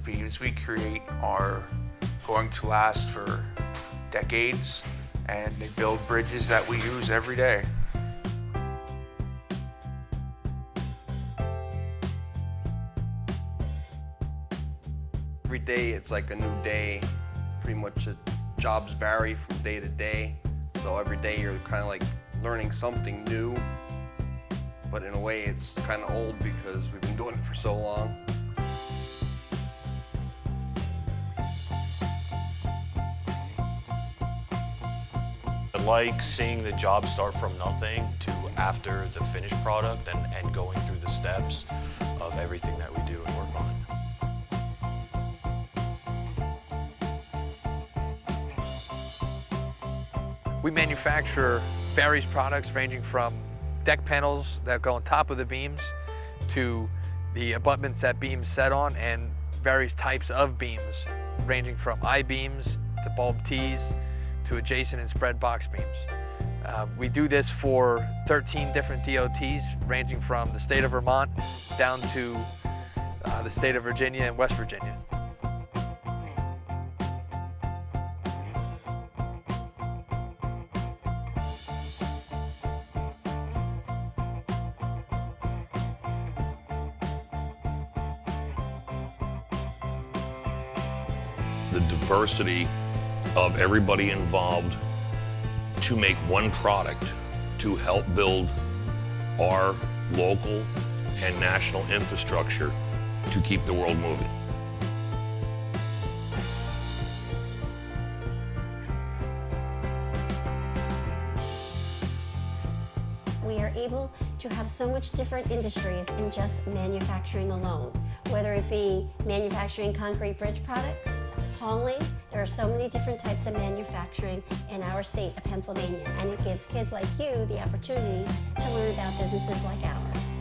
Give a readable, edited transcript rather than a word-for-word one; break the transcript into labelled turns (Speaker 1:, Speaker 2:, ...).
Speaker 1: beams we create are going to last for decades, and they build bridges that we use every day.
Speaker 2: Every day it's like a new day. Pretty much jobs vary from day to day. So every day you're kind of like learning something new. But in a way it's kind of old because we've been doing it for so long.
Speaker 3: I like seeing the job start from nothing to after the finished product and going through the steps of everything that we do and work on.
Speaker 4: We manufacture various products ranging from deck panels that go on top of the beams to the abutments that beams set on, and various types of beams ranging from I-beams to bulb tees to adjacent and spread box beams. We do this for 13 different DOTs ranging from the state of Vermont down to the state of Virginia and West Virginia.
Speaker 5: The diversity of everybody involved to make one product to help build our local and national infrastructure to keep the world moving.
Speaker 6: We are able to have so much different industries in just manufacturing alone, whether it be manufacturing concrete bridge products, hauling. There are so many different types of manufacturing in our state of Pennsylvania, and it gives kids like you the opportunity to learn about businesses like ours.